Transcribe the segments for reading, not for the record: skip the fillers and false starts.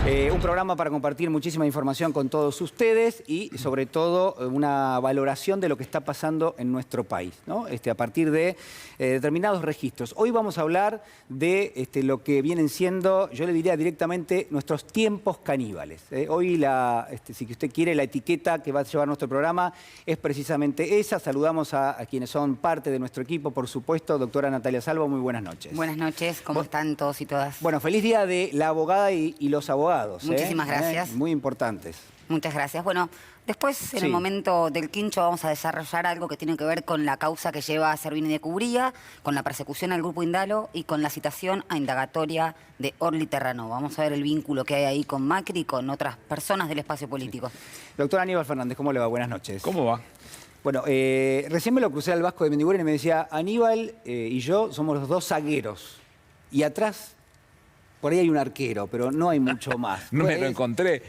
Un programa para compartir muchísima información con todos ustedes y sobre todo una valoración de lo que está pasando en nuestro país, ¿no? A partir de determinados registros. Hoy vamos a hablar de lo que vienen siendo, yo le diría directamente, nuestros tiempos caníbales. Hoy, si usted quiere, la etiqueta que va a llevar nuestro programa es precisamente esa. Saludamos a quienes son parte de nuestro equipo, por supuesto. Doctora Natalia Salvo, muy buenas noches. Buenas noches, ¿cómo están todos y todas? Bueno, feliz día de la abogada y los abogados. Muchísimas gracias. Muy importantes. Muchas gracias. Bueno, después, en el momento del quincho, vamos a desarrollar algo que tiene que ver con la causa que lleva a Servini de Cubría, con la persecución al Grupo Indalo y con la citación a indagatoria de Orly Terranova. Vamos a ver el vínculo que hay ahí con Macri y con otras personas del espacio político. Sí. Doctor Aníbal Fernández, ¿cómo le va? Buenas noches. ¿Cómo va? Bueno, recién me lo crucé al Vasco de Mendiguren y me decía, Aníbal y yo somos los dos zagueros. Y atrás, por ahí hay un arquero, pero no hay mucho más. No me lo encontré,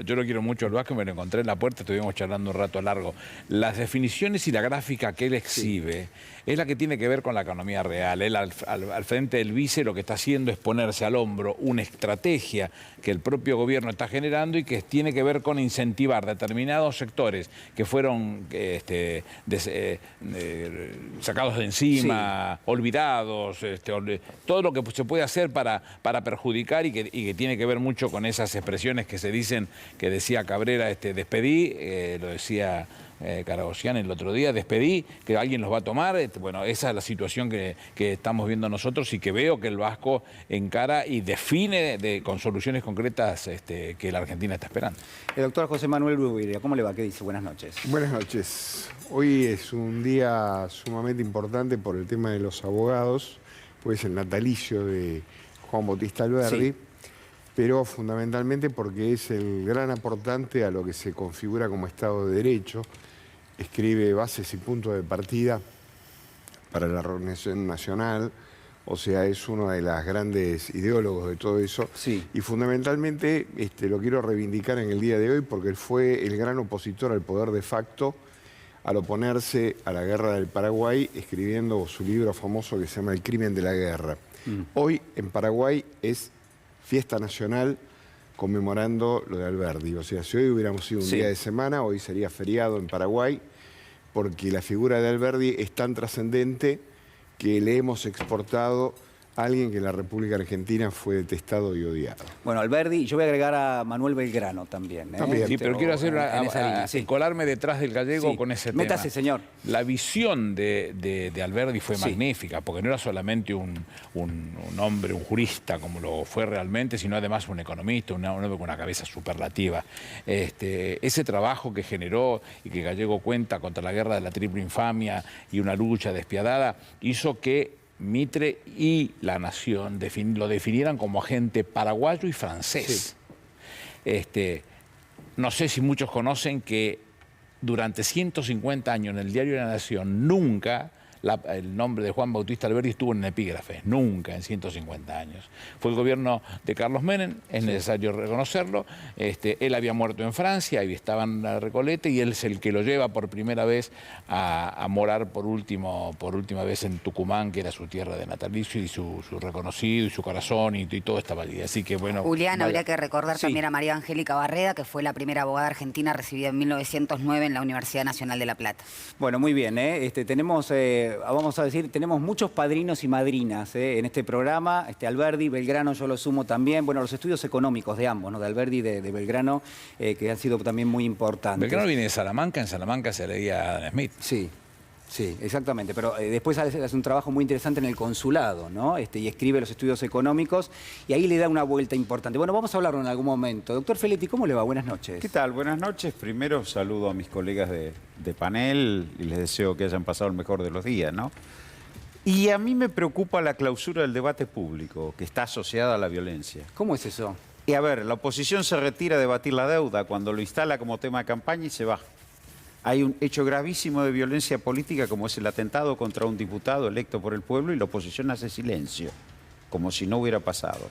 yo lo quiero mucho al Vasco, me lo encontré en la puerta, estuvimos charlando un rato largo. Las definiciones y la gráfica que él exhibe es la que tiene que ver con la economía real. Él al frente del vice lo que está haciendo es ponerse al hombro una estrategia que el propio gobierno está generando y que tiene que ver con incentivar determinados sectores que fueron sacados de encima, olvidados, todo lo que se puede hacer para perjudicar y que tiene que ver mucho con esas expresiones que se dicen, que decía Cabrera, despedí, lo decía Caragosian el otro día, despedí, que alguien los va a tomar. Bueno, esa es la situación que estamos viendo nosotros y que veo que el Vasco encara y define con soluciones concretas que la Argentina está esperando. El doctor José Manuel Bruguiria, ¿cómo le va? ¿Qué dice? Buenas noches. Buenas noches. Hoy es un día sumamente importante por el tema de los abogados, pues el natalicio de Juan Bautista Alberdi, pero fundamentalmente porque es el gran aportante a lo que se configura como Estado de Derecho. Escribe bases y puntos de partida para la reorganización nacional, o sea, es uno de los grandes ideólogos de todo eso. Sí. Y fundamentalmente lo quiero reivindicar en el día de hoy porque él fue el gran opositor al poder de facto al oponerse a la guerra del Paraguay, escribiendo su libro famoso que se llama El crimen de la guerra. Hoy en Paraguay es fiesta nacional conmemorando lo de Alberdi. O sea, si hoy hubiéramos sido un día de semana, hoy sería feriado en Paraguay, porque la figura de Alberdi es tan trascendente que le hemos exportado a alguien que en la República Argentina fue detestado y odiado. Bueno, Alberdi, yo voy a agregar a Manuel Belgrano también. También. Sí, pero quiero hacer colarme detrás del gallego con ese tema. Métase, señor. La visión de Alberdi fue magnífica, porque no era solamente un hombre, un jurista como lo fue realmente, sino además un economista, un hombre con una cabeza superlativa. Ese trabajo que generó y que Gallego cuenta contra la guerra de la triple infamia y una lucha despiadada, hizo que Mitre y la nación lo definieran como agente paraguayo y francés. No sé si muchos conocen que durante 150 años en el diario de la Nación nunca el nombre de Juan Bautista Alberdi estuvo en el epígrafe, nunca en 150 años. Fue el gobierno de Carlos Menem, es necesario reconocerlo. Él había muerto en Francia, ahí estaba en la Recoleta, y él es el que lo lleva por primera vez a morar por última vez en Tucumán, que era su tierra de natalicio y su reconocido y su corazón y toda esta valía. Así que bueno. Julián, habría que recordar también a María Angélica Barreda, que fue la primera abogada argentina recibida en 1909 en la Universidad Nacional de La Plata. Bueno, muy bien, tenemos, vamos a decir, tenemos muchos padrinos y madrinas en este programa. Alberdi, Belgrano, yo lo sumo también. Bueno, los estudios económicos de ambos, ¿no? De Alberdi y de Belgrano, que han sido también muy importantes. Belgrano viene de Salamanca, en Salamanca se leía a Adam Smith. Sí. Sí, exactamente, pero después hace un trabajo muy interesante en el consulado, ¿no? Y escribe los estudios económicos y ahí le da una vuelta importante. Bueno, vamos a hablarlo en algún momento. Doctor Feletti, ¿cómo le va? Buenas noches. ¿Qué tal? Buenas noches. Primero saludo a mis colegas de panel y les deseo que hayan pasado el mejor de los días, ¿no? Y a mí me preocupa la clausura del debate público, que está asociada a la violencia. ¿Cómo es eso? Y a ver, la oposición se retira a debatir la deuda cuando lo instala como tema de campaña y se va. Hay un hecho gravísimo de violencia política como es el atentado contra un diputado electo por el pueblo y la oposición hace silencio, como si no hubiera pasado.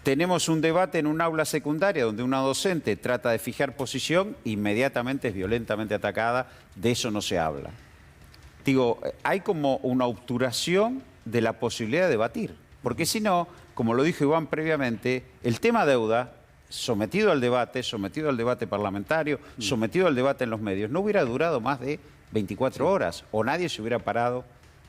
Tenemos un debate en un aula secundaria donde una docente trata de fijar posición e inmediatamente es violentamente atacada, de eso no se habla. Digo, hay como una obturación de la posibilidad de debatir, porque si no, como lo dijo Iván previamente, el tema deuda, sometido al debate parlamentario, sometido al debate en los medios, no hubiera durado más de 24 horas o nadie se hubiera parado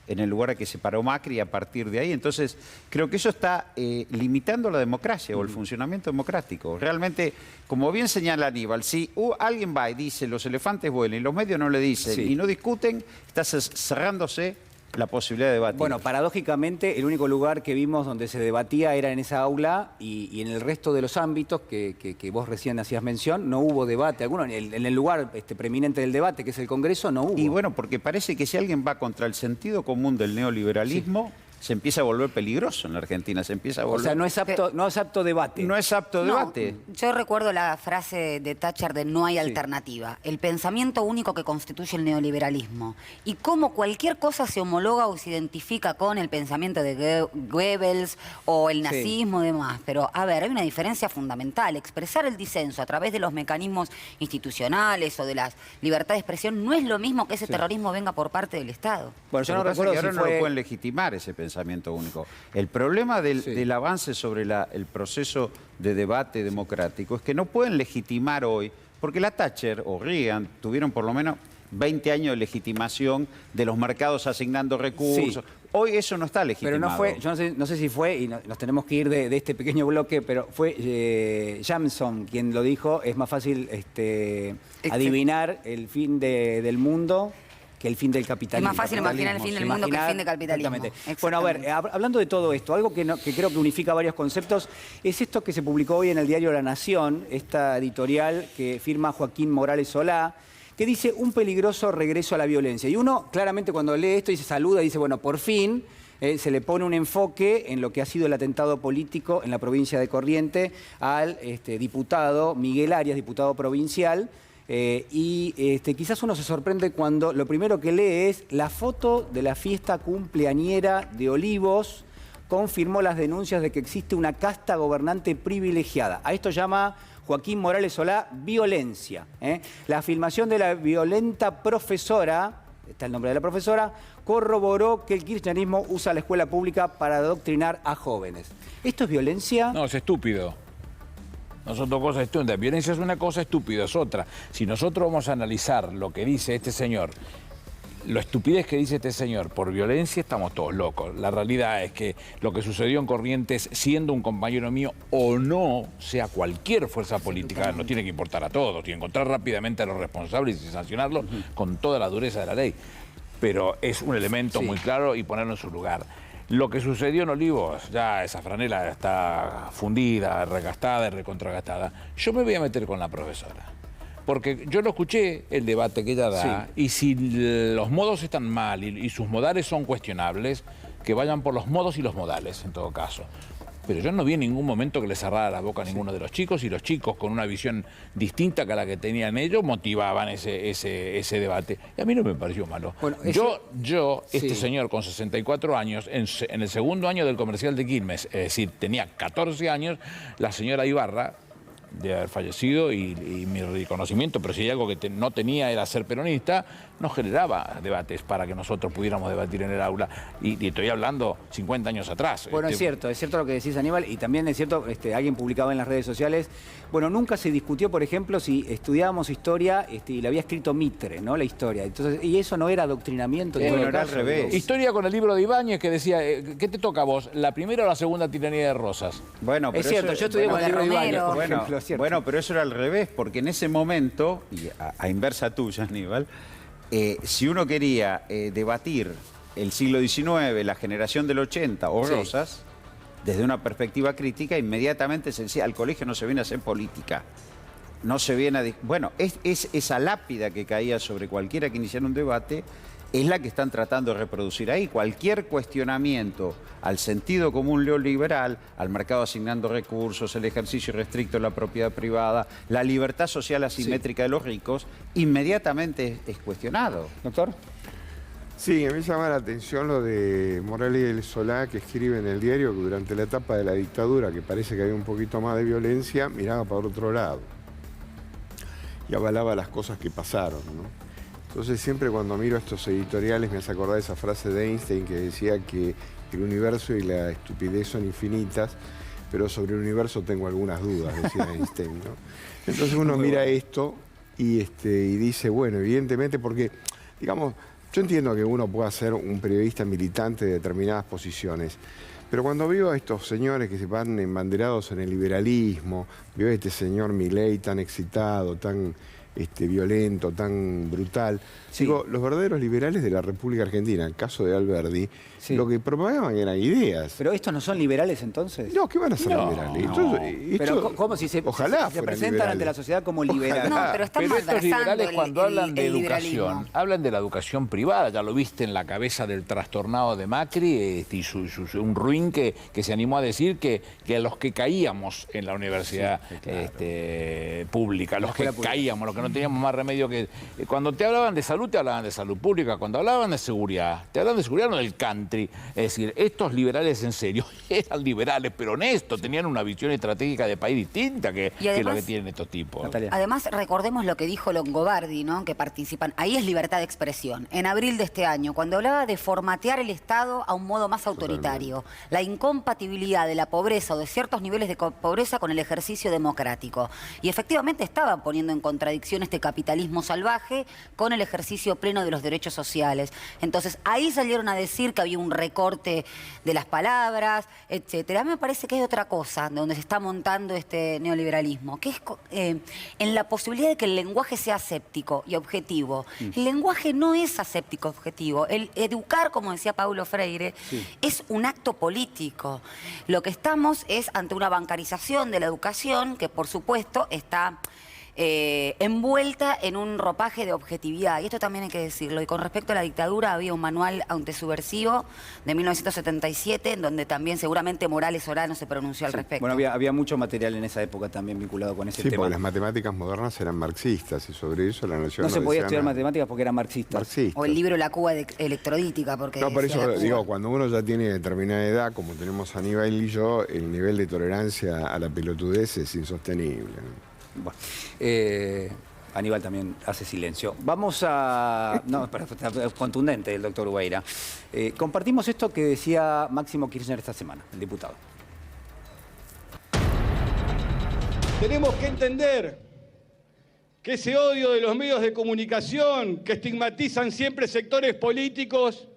en el lugar a que se paró Macri a partir de ahí. Entonces, creo que eso está limitando la democracia o el funcionamiento democrático. Realmente, como bien señala Aníbal, si alguien va y dice los elefantes vuelan y los medios no le dicen y no discuten, está cerrándose la posibilidad de debatir. Bueno, paradójicamente, el único lugar que vimos donde se debatía era en esa aula y en el resto de los ámbitos que vos recién hacías mención, no hubo debate alguno. En el lugar preeminente del debate, que es el Congreso, no hubo. Y bueno, porque parece que si alguien va contra el sentido común del neoliberalismo, se empieza a volver peligroso en la Argentina, se empieza a volver... O sea, no es apto debate. No es apto debate. Yo recuerdo la frase de Thatcher de no hay alternativa. El pensamiento único que constituye el neoliberalismo. Y cómo cualquier cosa se homologa o se identifica con el pensamiento de Goebbels o el nazismo y demás. Pero, a ver, hay una diferencia fundamental. Expresar el disenso a través de los mecanismos institucionales o de la libertad de expresión no es lo mismo que ese terrorismo venga por parte del Estado. Bueno, yo Lo no que pasa es recuerdo que ahora si no fue... lo pueden legitimar ese pensamiento único. El problema del avance sobre el proceso de debate democrático es que no pueden legitimar hoy, porque la Thatcher o Reagan tuvieron por lo menos 20 años de legitimación de los mercados asignando recursos. Hoy eso no está legitimado. Pero no fue, yo no sé si fue, y nos tenemos que ir de este pequeño bloque, pero fue Jameson quien lo dijo, es más fácil adivinar el fin del mundo que el fin del capitalismo. Es más fácil imaginar el fin del mundo que el fin del capitalismo. Exactamente. Bueno, a ver, hablando de todo esto, algo que creo que unifica varios conceptos, es esto que se publicó hoy en el diario La Nación, esta editorial que firma Joaquín Morales Solá, que dice un peligroso regreso a la violencia. Y uno, claramente, cuando lee esto y se saluda, dice, bueno, por fin se le pone un enfoque en lo que ha sido el atentado político en la provincia de Corrientes al diputado Miguel Arias, diputado provincial. Quizás uno se sorprende cuando lo primero que lee es la foto de la fiesta cumpleañera de Olivos confirmó las denuncias de que existe una casta gobernante privilegiada. A esto llama Joaquín Morales Solá violencia. La filmación de la violenta profesora, está el nombre de la profesora, corroboró que el kirchnerismo usa la escuela pública para adoctrinar a jóvenes. ¿Esto es violencia? No, es estúpido. No son dos cosas distintas. Violencia es una cosa, estúpido es otra. Si nosotros vamos a analizar lo que dice este señor, lo estupidez que dice este señor por violencia, estamos todos locos. La realidad es que lo que sucedió en Corrientes, siendo un compañero mío o no, sea cualquier fuerza política, nos tiene que importar a todos y encontrar rápidamente a los responsables y sancionarlos con toda la dureza de la ley. Pero es un elemento muy claro y ponerlo en su lugar. Lo que sucedió en Olivos, ya esa franela está fundida, regastada y recontragastada. Yo me voy a meter con la profesora. Porque yo lo escuché, el debate que ella da, y si los modos están mal y sus modales son cuestionables, que vayan por los modos y los modales, en todo caso. Pero yo no vi en ningún momento que le cerrara la boca a ninguno de los chicos, y los chicos con una visión distinta que la que tenían ellos motivaban ese debate. Y a mí no me pareció malo. Bueno, este señor con 64 años, en el segundo año del comercial de Quilmes, es decir, tenía 14 años, la señora Ibarra, de haber fallecido y mi reconocimiento, pero si hay algo que no tenía era ser peronista, no generaba debates para que nosotros pudiéramos debatir en el aula. Y estoy hablando 50 años atrás. Bueno, es cierto lo que decís, Aníbal, y también es cierto, alguien publicaba en las redes sociales, bueno, nunca se discutió, por ejemplo, si estudiábamos historia y la había escrito Mitre, ¿no? La historia. Entonces, y eso no era adoctrinamiento. Bueno, era al revés. Historia con el libro de Ibáñez que decía, ¿qué te toca a vos? ¿La primera o la segunda tiranía de Rosas? Bueno, pero es cierto, yo estudié con el libro de Ibáñez, por ejemplo. Bueno, pero eso era al revés, porque en ese momento, y a inversa tuya, Aníbal, si uno quería debatir el siglo XIX, la generación del 80 o Rosas, desde una perspectiva crítica, inmediatamente se decía, al colegio no se viene a hacer política. No se viene a... Bueno, es esa lápida que caía sobre cualquiera que iniciara un debate, es la que están tratando de reproducir ahí. Cualquier cuestionamiento al sentido común neoliberal, al mercado asignando recursos, el ejercicio restricto de la propiedad privada, la libertad social asimétrica de los ricos, inmediatamente es cuestionado. Doctor. Sí, a mí me llama la atención lo de Morales Solá, que escribe en el diario que durante la etapa de la dictadura, que parece que había un poquito más de violencia, miraba para otro lado y avalaba las cosas que pasaron, ¿no? Entonces siempre cuando miro estos editoriales me hace acordar esa frase de Einstein que decía que el universo y la estupidez son infinitas, pero sobre el universo tengo algunas dudas, decía Einstein, ¿no? Entonces uno mira esto y dice, bueno, evidentemente, porque, digamos, yo entiendo que uno pueda ser un periodista militante de determinadas posiciones, pero cuando veo a estos señores que se van embanderados en el liberalismo, veo a este señor Milei tan excitado, tan violento, tan brutal. Sí. Digo, los verdaderos liberales de la República Argentina, en el caso de Alberdi, Sí. lo que propagaban eran ideas. ¿Pero estos no son liberales entonces? No, ¿qué van a ser No, liberales? no. Pero ¿cómo si se, ojalá se fueran presentan liberales. ante la sociedad como liberales? No, pero están Pero estos malversando liberales cuando hablan de el liberalismo. educación, hablan de la educación privada, ya lo viste en la cabeza del trastornado de Macri y un ruin que se animó a decir que a los que caíamos en la universidad pública, los que caíamos, los que no teníamos más remedio que... Cuando te hablaban de salud, te hablaban de salud pública, cuando hablaban de seguridad, te hablaban de seguridad, no del country. Es decir, estos liberales en serio eran liberales, pero honestos, tenían una visión estratégica de país distinta que lo que tienen estos tipos. Natalia. Además, recordemos lo que dijo Longobardi, ¿no? Que participan. Ahí es libertad de expresión. En abril de este año, cuando hablaba de formatear el Estado a un modo más autoritario, la incompatibilidad de la pobreza o de ciertos niveles de pobreza con el ejercicio democrático. Y efectivamente estaban poniendo en contradicción este capitalismo salvaje con el ejercicio pleno de los derechos sociales. Entonces, ahí salieron a decir que había un recorte de las palabras, etcétera. A mí me parece que hay otra cosa donde se está montando este neoliberalismo, que es en la posibilidad de que el lenguaje sea aséptico y objetivo. El lenguaje no es aséptico objetivo. El educar, como decía Paulo Freire, es un acto político. Lo que estamos es ante una bancarización de la educación que, por supuesto, está envuelta en un ropaje de objetividad. Y esto también hay que decirlo. Y con respecto a la dictadura, había un manual antisubversivo de 1977, en donde también seguramente Morales Orano se pronunció al respecto. Bueno, había mucho material en esa época también vinculado con ese Sí, tema. porque las matemáticas modernas eran marxistas y sobre eso la Nación No se podía decía estudiar nada. matemáticas porque eran marxistas. Marxistas. O el libro La Cuba electrodítica, porque No, por decía eso la Cuba. digo, cuando uno ya tiene determinada edad, como tenemos Aníbal y yo, el nivel de tolerancia a la pelotudez es insostenible, ¿no? Bueno, Aníbal también hace silencio. Vamos a... No, pero está contundente el doctor Ubeira. Compartimos esto que decía Máximo Kirchner esta semana, el diputado. Tenemos que entender que ese odio de los medios de comunicación que estigmatizan siempre sectores políticos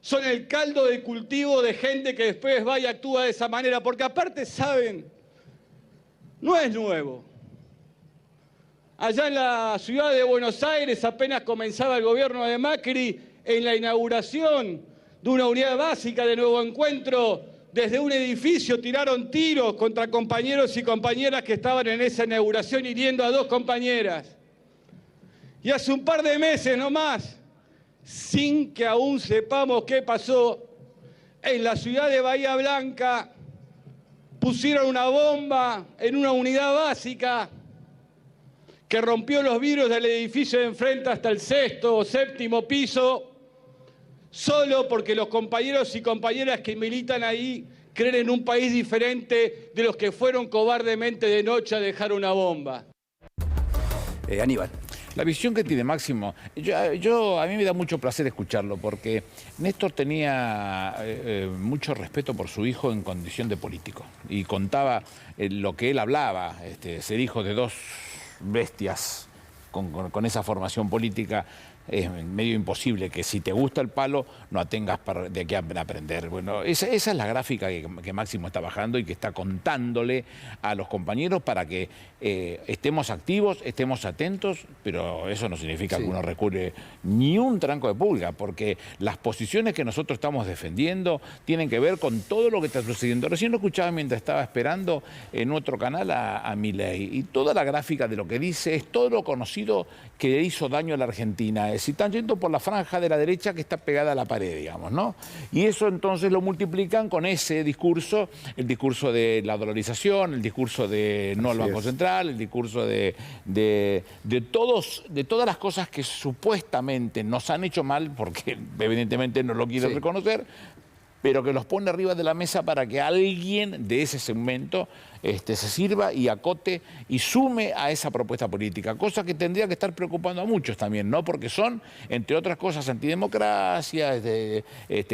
son el caldo de cultivo de gente que después va y actúa de esa manera, porque aparte saben, no es nuevo. Allá en la ciudad de Buenos Aires apenas comenzaba el gobierno de Macri, en la inauguración de una unidad básica de Nuevo Encuentro, desde un edificio tiraron tiros contra compañeros y compañeras que estaban en esa inauguración, hiriendo a 2 compañeras. Y hace un par de meses nomás, sin que aún sepamos qué pasó, en la ciudad de Bahía Blanca pusieron una bomba en una unidad básica que rompió los vidrios del edificio de enfrente hasta el 6º o 7º piso, solo porque los compañeros y compañeras que militan ahí creen en un país diferente de los que fueron cobardemente de noche a dejar una bomba. Aníbal. La visión que tiene Máximo, a mí me da mucho placer escucharlo, porque Néstor tenía mucho respeto por su hijo en condición de político, y contaba lo que él hablaba, ser hijo de 2 bestias con esa formación política. Es medio imposible que si te gusta el palo no tengas de qué aprender. Bueno, esa es la gráfica que Máximo está bajando y que está contándole a los compañeros para que estemos activos, estemos atentos, pero eso no significa que uno recurre ni un tranco de pulga, porque las posiciones que nosotros estamos defendiendo tienen que ver con todo lo que está sucediendo. Recién lo escuchaba mientras estaba esperando en otro canal a Milei, y toda la gráfica de lo que dice es todo lo conocido que le hizo daño a la Argentina. Si están yendo por la franja de la derecha que está pegada a la pared, digamos, ¿no? Y eso entonces lo multiplican con ese discurso, el discurso de la dolarización, el discurso de no al Banco Central, el discurso de todas las cosas que supuestamente nos han hecho mal, porque evidentemente no lo quieren reconocer, pero que los pone arriba de la mesa para que alguien de ese segmento se sirva y acote y sume a esa propuesta política, cosa que tendría que estar preocupando a muchos también, ¿no? Porque son, entre otras cosas, antidemocracia,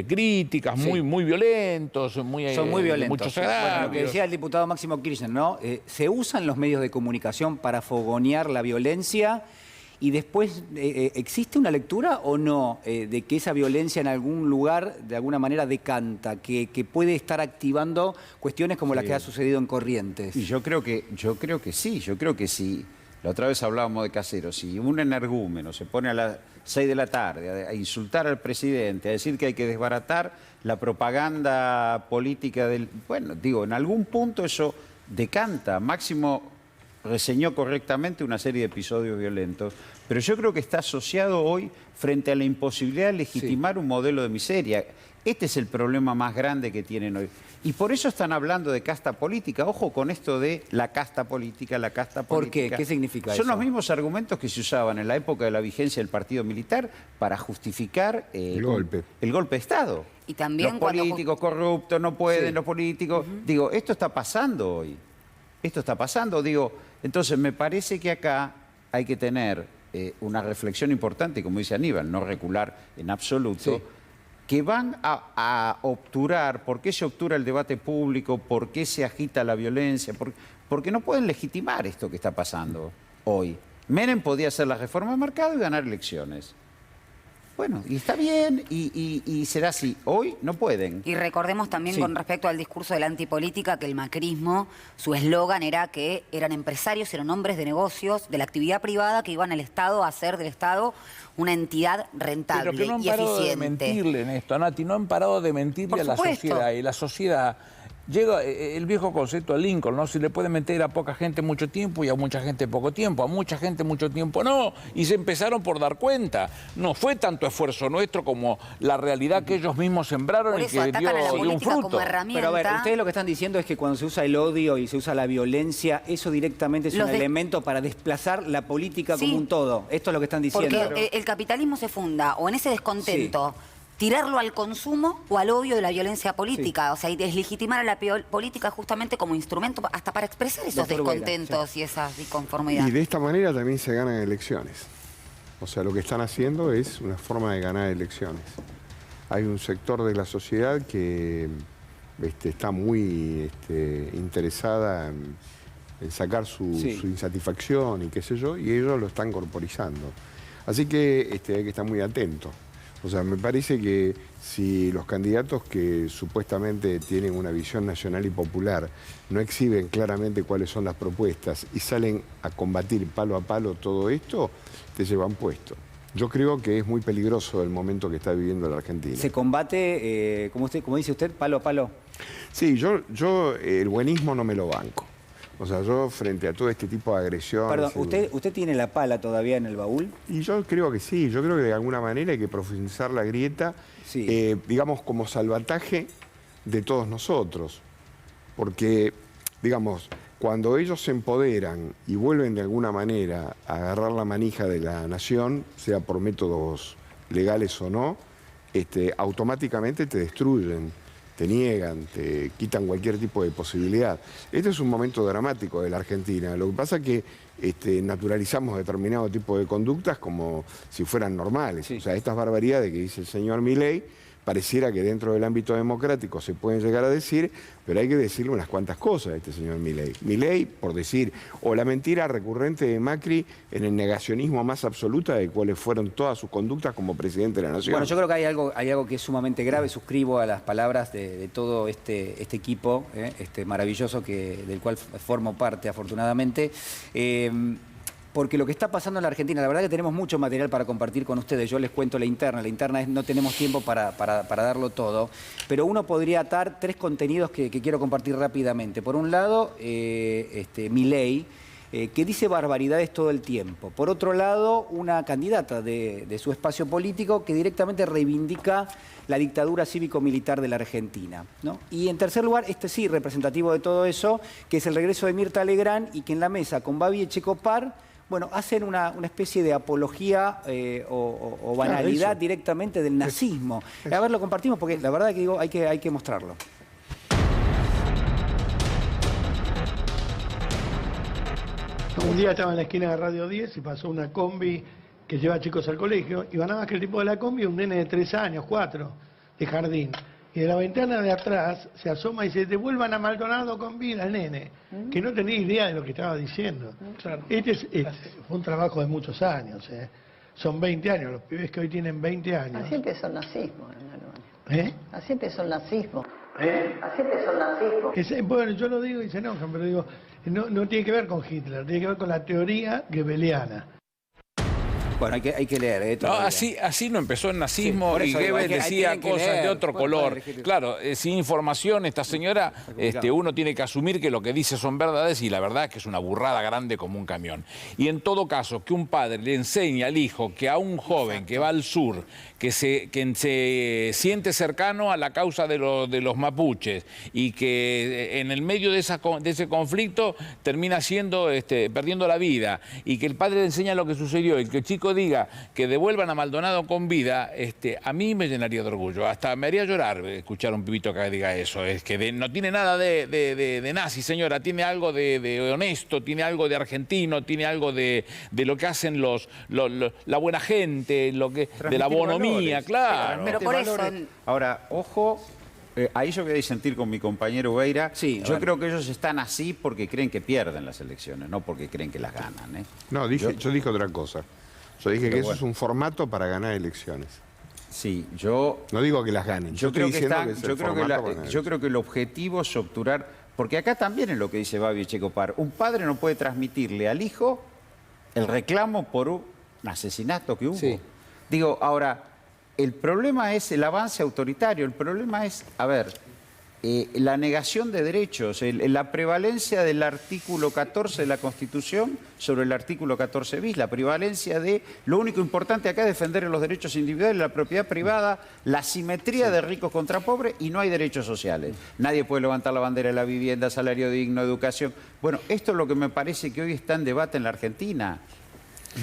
críticas, Sí. muy violentos, Son muy violentos. muchos Bueno, lo que agravios. decía el diputado Máximo Kirchner, ¿no? Se usan los medios de comunicación para fogonear la violencia y después, ¿existe una lectura o no de que esa violencia en algún lugar de alguna manera decanta, que puede estar activando cuestiones como las que ha sucedido en Corrientes? Y yo creo que sí. La otra vez hablábamos de Caseros. Si un energúmeno se pone a las 6 de la tarde a insultar al presidente, a decir que hay que desbaratar la propaganda política del... Bueno, digo, en algún punto eso decanta. Máximo reseñó correctamente una serie de episodios violentos, pero yo creo que está asociado hoy frente a la imposibilidad de legitimar un modelo de miseria. Este es el problema más grande que tienen hoy. Y por eso están hablando de casta política. Ojo con esto de la casta política, la casta ¿Por política. qué? ¿Qué significa Son eso? los mismos argumentos que se usaban en la época de la vigencia del partido militar para justificar El golpe. el golpe de Estado. Y también los cuando- políticos corruptos no pueden, Sí. los políticos... Digo, esto está pasando hoy. Esto está pasando, digo. Entonces, me parece que acá hay que tener una reflexión importante, como dice Aníbal, no recular en absoluto, Sí. que van a obturar. ¿Por qué se obtura el debate público? ¿Por qué se agita la violencia? Porque no pueden legitimar esto que está pasando hoy. Menem podía hacer la reforma de mercado y ganar elecciones. Bueno, y está bien, y será así. Hoy no pueden. Y recordemos también Sí. con respecto al discurso de la antipolítica que el macrismo, su eslogan era que eran empresarios, eran hombres de negocios, de la actividad privada que iban al Estado a hacer del Estado una entidad rentable Pero que no han y parado de eficiente. mentirle en esto, Nati, no han parado de mentirle Por a la supuesto. sociedad. Y la sociedad, llega el viejo concepto de Lincoln, ¿no? Se le puede meter a poca gente mucho tiempo y a mucha gente poco tiempo, a mucha gente mucho tiempo no. Y se empezaron por dar cuenta. No fue tanto esfuerzo nuestro como la realidad que ellos mismos sembraron Por y eso que atacan a la dio un política fruto. como herramienta. Pero a ver, ustedes lo que están diciendo es que cuando se usa el odio y se usa la violencia, eso directamente es Los un de- elemento para desplazar la política Sí. como un todo. Esto es lo que están diciendo. Porque el capitalismo se funda o en ese descontento, tirarlo al consumo o al odio de la violencia política. O sea, y deslegitimar a la política justamente como instrumento hasta para expresar esos Doctor Vera, descontentos y esa inconformidad. Y de esta manera también se ganan elecciones. O sea, lo que están haciendo es una forma de ganar elecciones. Hay un sector de la sociedad que está muy interesada en sacar su insatisfacción y qué sé yo, y ellos lo están corporizando. Así que hay que estar muy atento. O sea, me parece que si los candidatos que supuestamente tienen una visión nacional y popular no exhiben claramente cuáles son las propuestas y salen a combatir palo a palo todo esto, te llevan puesto. Yo creo que es muy peligroso el momento que está viviendo la Argentina. Se combate, como dice usted, palo a palo. Sí, yo el buenismo no me lo banco. O sea, yo frente a todo este tipo de agresiones... Perdón, ¿usted tiene la pala todavía en el baúl? Y yo creo que sí, yo creo que de alguna manera hay que profundizar la grieta, Sí. digamos, como salvataje de todos nosotros. Porque, digamos, cuando ellos se empoderan y vuelven de alguna manera a agarrar la manija de la nación, sea por métodos legales o no, automáticamente te destruyen, te niegan, te quitan cualquier tipo de posibilidad. Este es un momento dramático de la Argentina. Lo que pasa es que naturalizamos determinado tipo de conductas como si fueran normales. Sí. O sea, estas barbaridades que dice el señor Milei, pareciera que dentro del ámbito democrático se pueden llegar a decir, pero hay que decirle unas cuantas cosas a este señor Milei. Milei, por decir, o la mentira recurrente de Macri en el negacionismo más absoluta de cuáles fueron todas sus conductas como presidente de la nación. Bueno, yo creo que hay algo que es sumamente grave. Suscribo a las palabras de todo este equipo maravilloso del cual formo parte, afortunadamente. Porque lo que está pasando en la Argentina, la verdad que tenemos mucho material para compartir con ustedes. Yo les cuento la interna es no tenemos tiempo para darlo todo, pero uno podría atar tres contenidos que quiero compartir rápidamente. Por un lado, Milei, que dice barbaridades todo el tiempo. Por otro lado, una candidata de su espacio político que directamente reivindica la dictadura cívico-militar de la Argentina, ¿no? Y en tercer lugar, sí, representativo de todo eso, que es el regreso de Mirta Legrand y que en la mesa con Babi Echecopar, bueno, hacen una especie de apología o banalidad eso. directamente del nazismo. A ver, lo compartimos porque la verdad que digo, hay que mostrarlo. Un día estaba en la esquina de Radio 10 y pasó una combi que lleva chicos al colegio, y va nada más que el tipo de la combi, un nene de 3 años, 4, de jardín. Y de la ventana de atrás se asoma y dice, devuelvan a Maldonado con vida al nene, que no tenía idea de lo que estaba diciendo. Claro. Fue un trabajo de muchos años, son 20 años, los pibes que hoy tienen 20 años. Así empezó el nazismo, hermano. Así empezó el nazismo. Así empezó el nazismo. Bueno, yo lo digo y se enojan, pero digo, no tiene que ver con Hitler, tiene que ver con la teoría goebbeliana. Bueno, hay que leer. No, así no empezó el nazismo, Sí, por y eso digo, Goebbels decía tienen que cosas leer, de otro pueden color. elegir. Claro, sin información, esta señora, uno tiene que asumir que lo que dice son verdades, y la verdad es que es una burrada grande como un camión. Y en todo caso, que un padre le enseñe al hijo que a un joven que va al sur, que se siente cercano a la causa de los mapuches, y que en el medio de ese conflicto termina perdiendo la vida, y que el padre le enseña lo que sucedió, y que el chico diga que devuelvan a Maldonado con vida, a mí me llenaría de orgullo. Hasta me haría llorar escuchar a un pibito que diga eso. Es que no tiene nada de nazi, señora. Tiene algo de honesto, tiene algo de argentino, tiene algo de lo que hacen la buena gente, de la bonomía, valores, claro. Pero por eso... Ahora, ojo, ahí yo voy a disentir con mi compañero Beira. Sí, yo creo que ellos están así porque creen que pierden las elecciones, no porque creen que las ganan. No, yo dije otra cosa. Yo dije que eso bueno. es un formato para ganar elecciones. Sí, yo... No digo que las ganen. Yo estoy creo que diciendo están, que es el yo creo que formato para ganar yo creo que el objetivo es obturar, porque acá también es lo que dice Babi Echecopar, un padre no puede transmitirle al hijo el reclamo por un asesinato que hubo. Sí. Digo, ahora, el problema es el avance autoritario, el problema es, a ver, la negación de derechos, la prevalencia del artículo 14 de la Constitución sobre el artículo 14 bis, la prevalencia de, lo único importante acá es defender los derechos individuales, la propiedad privada, la simetría de ricos contra pobres, y no hay derechos sociales. Nadie puede levantar la bandera de la vivienda, salario digno, educación. Bueno, esto es lo que me parece que hoy está en debate en la Argentina.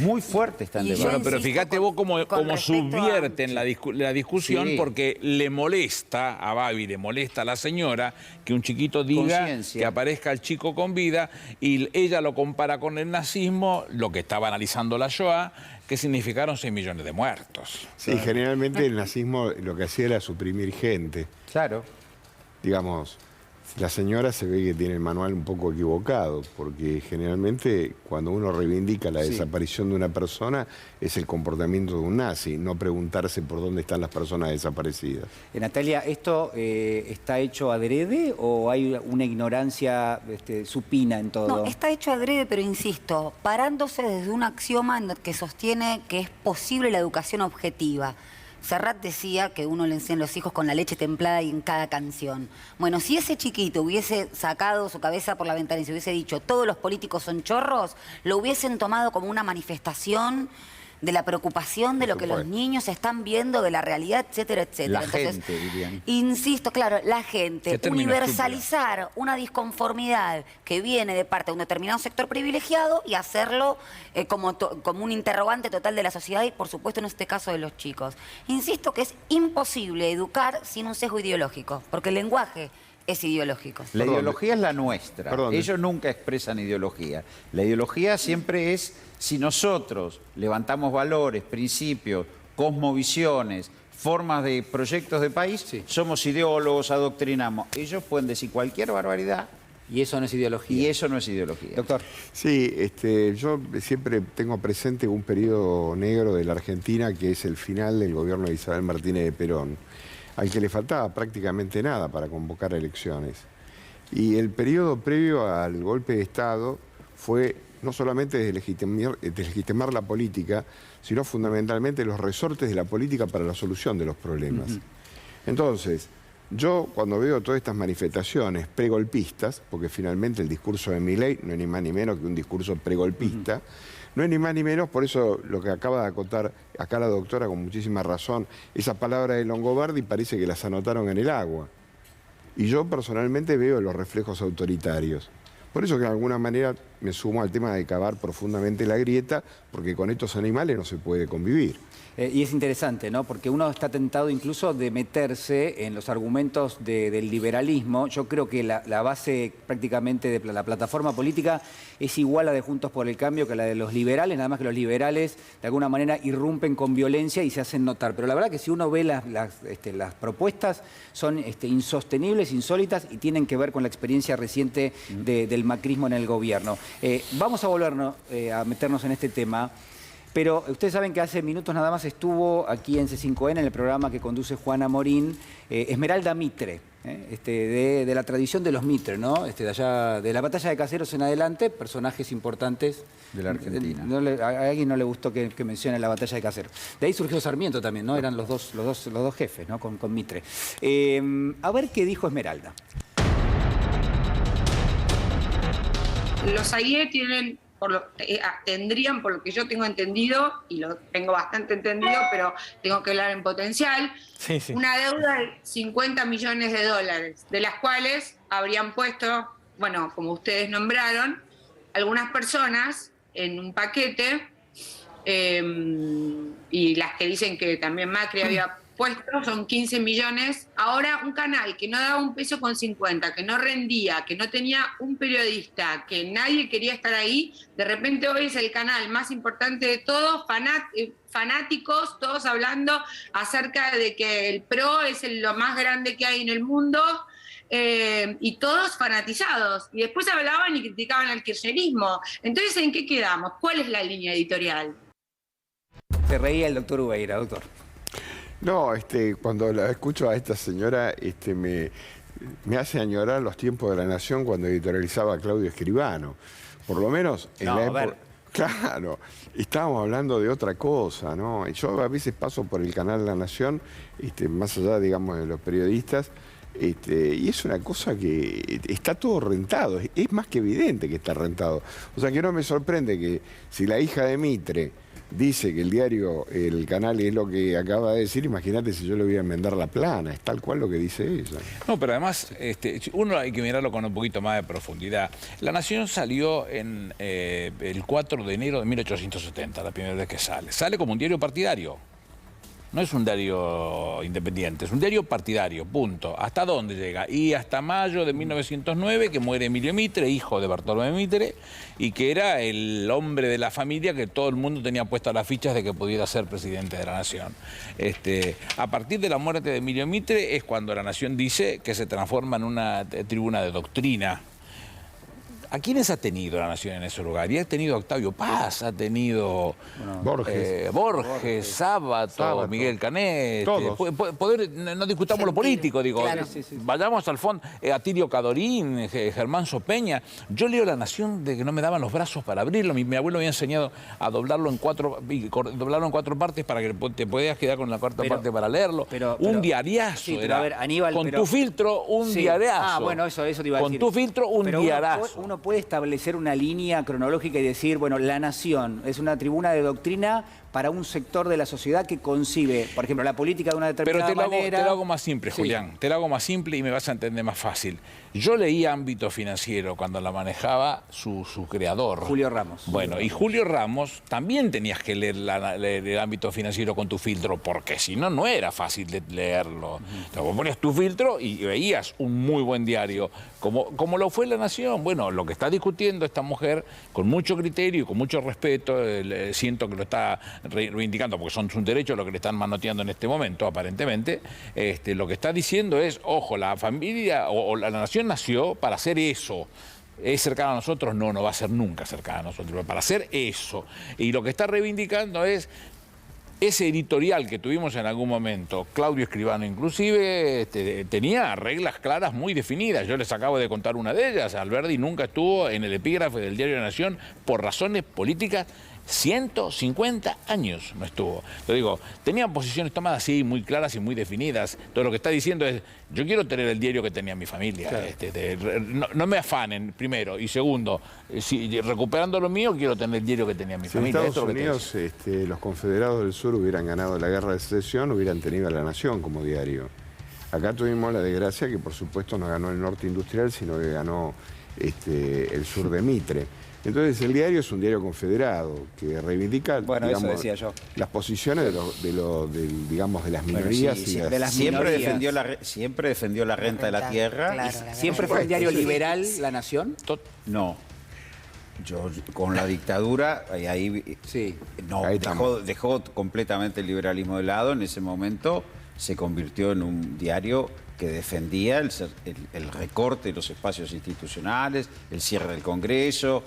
Muy fuerte está en Y yo debate. Bueno, pero insisto fíjate con- vos cómo con respecto subvierten la discusión, Sí. porque le molesta a Babi, le molesta a la señora que un chiquito diga Conciencia. que aparezca el chico con vida, y ella lo compara con el nazismo, lo que estaba analizando la Shoah, que significaron 6 millones de muertos. Sí, generalmente el nazismo lo que hacía era suprimir gente. Claro. Digamos, la señora se ve que tiene el manual un poco equivocado, porque generalmente cuando uno reivindica la desaparición de una persona es el comportamiento de un nazi, no preguntarse por dónde están las personas desaparecidas. Natalia, ¿esto está hecho adrede o hay una ignorancia supina en todo? No, está hecho adrede, pero insisto, parándose desde un axioma que sostiene que es posible la educación objetiva. Serrat decía que uno le enseña a los hijos con la leche templada y en cada canción. Bueno, si ese chiquito hubiese sacado su cabeza por la ventana y se hubiese dicho todos los políticos son chorros, lo hubiesen tomado como una manifestación de la preocupación de lo que los niños están viendo, de la realidad, etcétera, etcétera. La gente, dirían. Insisto, claro, la gente, Qué término universalizar una disconformidad que viene de parte de un determinado sector privilegiado y hacerlo como un interrogante total de la sociedad y, por supuesto, en este caso de los chicos. Insisto que es imposible educar sin un sesgo ideológico, porque el lenguaje es ideológico. La Perdón, ideología es la nuestra. perdón. Ellos nunca expresan ideología. La ideología siempre es, si nosotros levantamos valores, principios, cosmovisiones, formas de proyectos de país, somos ideólogos, adoctrinamos. Ellos pueden decir cualquier barbaridad Y eso no es ideología. y eso no es ideología. Doctor. Sí, yo siempre tengo presente un periodo negro de la Argentina que es el final del gobierno de Isabel Martínez de Perón, al que le faltaba prácticamente nada para convocar elecciones. Y el periodo previo al golpe de Estado fue no solamente deslegitimar la política, sino fundamentalmente los resortes de la política para la solución de los problemas. Entonces, yo cuando veo todas estas manifestaciones pregolpistas, porque finalmente el discurso de Milei no es ni más ni menos que un discurso pregolpista, no es ni más ni menos, por eso lo que acaba de acotar acá la doctora con muchísima razón, esa palabra de Longobardi parece que las anotaron en el agua. Y yo personalmente veo los reflejos autoritarios. Por eso que de alguna manera me sumo al tema de cavar profundamente la grieta, porque con estos animales no se puede convivir. Y es interesante, ¿no? Porque uno está tentado incluso de meterse en los argumentos del liberalismo. Yo creo que la base prácticamente de la plataforma política es igual a la de Juntos por el Cambio que la de los liberales, nada más que los liberales de alguna manera irrumpen con violencia y se hacen notar. Pero la verdad que si uno ve las propuestas son insostenibles, insólitas y tienen que ver con la experiencia reciente del macrismo en el gobierno. Vamos a volvernos a meternos en este tema. Pero ustedes saben que hace minutos nada más estuvo aquí en C5N, en el programa que conduce Juana Morín, Esmeralda Mitre, de la tradición de los Mitre, ¿no? De allá, de la batalla de Caseros en adelante, personajes importantes. De la Argentina. A alguien no le gustó que mencione la batalla de Caseros. De ahí surgió Sarmiento también, ¿no? Eran los dos jefes, ¿no? Con Mitre. A ver qué dijo Esmeralda. Los AIE tendrían, por lo que yo tengo entendido, y lo tengo bastante entendido, pero tengo que hablar en potencial, una deuda de 50 millones de dólares, de las cuales habrían puesto, bueno, como ustedes nombraron, algunas personas en un paquete, y las que dicen que también Macri había puesto, son 15 millones. Ahora un canal que no daba $1.50, que no rendía, que no tenía un periodista, que nadie quería estar ahí, de repente hoy es el canal más importante de todos, fanáticos, todos hablando acerca de que el PRO es lo más grande que hay en el mundo, y todos fanatizados. Y después hablaban y criticaban al kirchnerismo. Entonces, ¿en qué quedamos? ¿Cuál es la línea editorial? Se reía el doctor Ubeira, doctor. No, cuando la escucho a esta señora, me hace añorar los tiempos de La Nación cuando editorializaba a Claudio Escribano. Por lo menos en la época. Claro, estábamos hablando de otra cosa, ¿no? Yo a veces paso por el canal La Nación, más allá, digamos, de los periodistas, y es una cosa que está todo rentado, es más que evidente que está rentado. O sea que no me sorprende que si la hija de Mitre dice que el diario, el canal es lo que acaba de decir, imagínate si yo le voy a enmendar la plana, es tal cual lo que dice ella. No, pero además, uno hay que mirarlo con un poquito más de profundidad. La Nación salió en el 4 de enero de 1870, la primera vez que sale. Sale como un diario partidario. No es un diario independiente, es un diario partidario, punto. ¿Hasta dónde llega? Y hasta mayo de 1909, que muere Emilio Mitre, hijo de Bartolomé Mitre, y que era el hombre de la familia que todo el mundo tenía puestas las fichas de que pudiera ser presidente de la Nación. A partir de la muerte de Emilio Mitre es cuando la Nación dice que se transforma en una tribuna de doctrina. ¿A quiénes ha tenido la Nación en ese lugar? Y ha tenido a Octavio Paz, ha tenido Borges, Sábato, Miguel Canet. No discutamos lo político, digo. Claro. Vayamos al fondo. Atilio Cadorín, Germán Sopeña. Yo leo La Nación de que no me daban los brazos para abrirlo. Mi abuelo me había enseñado a doblarlo en cuatro partes para que te podías quedar con la cuarta parte para leerlo. Un diariazo. Sí, pero a ver, Aníbal, con tu filtro, un diariazo. Ah, bueno, eso te iba a decir. Con tu filtro, un diarazo. Uno puede establecer una línea cronológica y decir, bueno, La Nación es una tribuna de doctrina para un sector de la sociedad que concibe, por ejemplo, la política de una determinada manera. Pero te lo hago más simple, Julián. Te lo hago más simple y me vas a entender más fácil. Yo leí Ámbito Financiero cuando la manejaba su creador. Julio Ramos. Bueno, y Julio Ramos también tenías que leer el Ámbito Financiero con tu filtro, porque si no, no era fácil de leerlo. Vos ponías tu filtro y veías un muy buen diario, como lo fue La Nación. Bueno, lo que está discutiendo esta mujer, con mucho criterio y con mucho respeto, siento que lo está reivindicando, porque son sus derechos lo que le están manoteando en este momento, aparentemente, lo que está diciendo es, ojo, la familia o la Nación nació para hacer eso. ¿Es cercana a nosotros? No, no va a ser nunca cercana a nosotros, pero para hacer eso. Y lo que está reivindicando es ese editorial que tuvimos en algún momento. Claudio Escribano inclusive tenía reglas claras muy definidas. Yo les acabo de contar una de ellas. Alberdi nunca estuvo en el epígrafe del Diario de la Nación por razones políticas. 150 años no estuvo. Lo digo, tenían posiciones tomadas, sí, muy claras y muy definidas. Entonces lo que está diciendo es, yo quiero tener el diario que tenía mi familia. Claro. No me afanen, primero. Y segundo, recuperando lo mío, quiero tener el diario que tenía mi familia. En Estados Unidos, los confederados del sur hubieran ganado la guerra de secesión, hubieran tenido a La Nación como diario. Acá tuvimos la desgracia que, por supuesto, no ganó el norte industrial, sino que ganó el sur de Mitre. Entonces el diario es un diario confederado que reivindica, Bueno, digamos, eso decía yo. las posiciones digamos, de las minorías. sí, y de las Siempre minorías. siempre defendió la renta de la tierra. Claro, ¿Siempre fue el diario liberal La Nación? No. Yo con la dictadura, ahí Sí. no, Ahí estamos. dejó completamente el liberalismo de lado. En ese momento se convirtió en un diario que defendía el recorte de los espacios institucionales, el cierre del Congreso,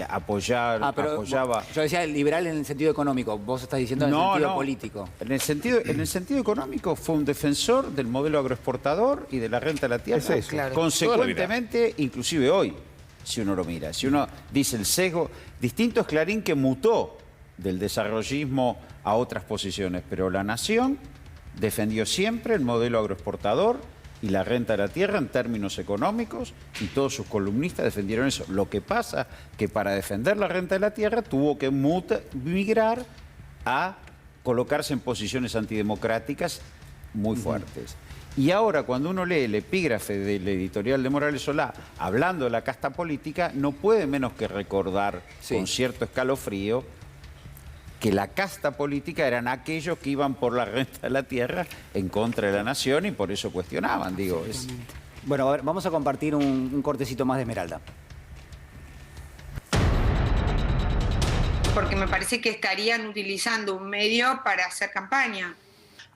apoyaba. Yo decía liberal en el sentido económico, vos estás diciendo en el sentido político. En el sentido económico fue un defensor del modelo agroexportador y de la renta de la tierra. Es eso. Claro. Consecuentemente, inclusive hoy, si uno lo mira, si uno dice el sesgo, distinto es Clarín que mutó del desarrollismo a otras posiciones, pero La Nación defendió siempre el modelo agroexportador y la renta de la tierra en términos económicos, y todos sus columnistas defendieron eso. Lo que pasa que para defender la renta de la tierra tuvo que migrar a colocarse en posiciones antidemocráticas muy fuertes. Y ahora, cuando uno lee el epígrafe del editorial de Morales Solá, hablando de la casta política, no puede menos que recordar con cierto escalofrío que la casta política eran aquellos que iban por la renta de la tierra en contra de la nación y por eso cuestionaban, digo. Bueno, a ver, vamos a compartir un cortecito más de Esmeralda. Porque me parece que estarían utilizando un medio para hacer campaña.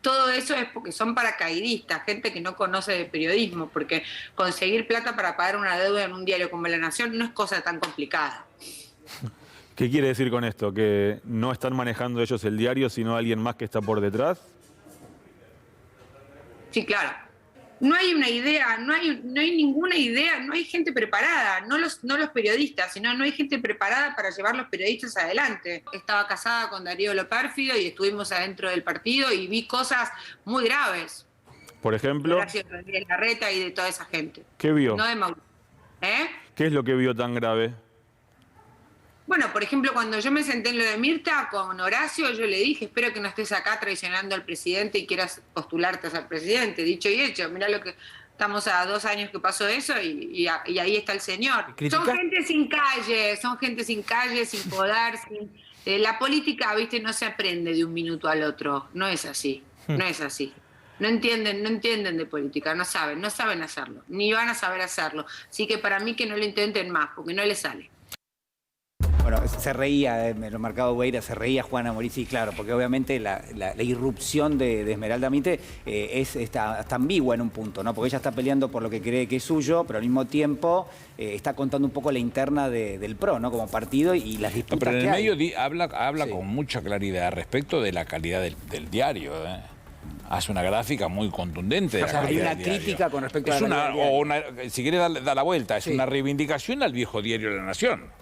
Todo eso es porque son paracaidistas, gente que no conoce de periodismo, porque conseguir plata para pagar una deuda en un diario como La Nación no es cosa tan complicada. ¿Qué quiere decir con esto? ¿Que no están manejando ellos el diario, sino alguien más que está por detrás? Sí, claro. No hay una idea, no hay ninguna idea, no hay gente preparada, no los periodistas, sino no hay gente preparada para llevar los periodistas adelante. Estaba casada con Darío Lopérfido y estuvimos adentro del partido y vi cosas muy graves. Por ejemplo, Gracias a Rodríguez Larreta y de toda esa gente. ¿qué vio? No de Mauricio. ¿Qué es lo que vio tan grave? Bueno, por ejemplo, cuando yo me senté en lo de Mirta con Horacio, yo le dije, espero que no estés acá traicionando al presidente y quieras postularte a ser presidente. Dicho y hecho, mirá lo que estamos a 2 años que pasó eso y ahí está el señor. ¿Critica? Son gente sin calle, sin poder, la política, viste, no se aprende de un minuto al otro. No es así, no es así. No entienden de política, no saben hacerlo, ni van a saber hacerlo. Así que para mí que no lo intenten más, porque no les sale. Bueno, se reía, me lo marcaba Guaira, se reía Juana Morisi, claro, porque obviamente la irrupción de Esmeralda Mitre está ambigua en un punto, ¿no? Porque ella está peleando por lo que cree que es suyo, pero al mismo tiempo está contando un poco la interna del PRO, ¿no? Como partido y las disputas pero en que el hay. medio habla Sí. con mucha claridad respecto de la calidad del diario, ¿eh? Hace una gráfica muy contundente de O la sea, hay calidad una del diario. crítica con respecto a Es la una, calidad del o diario. una, si querés dar la vuelta, es Sí. una reivindicación al viejo diario de la Nación.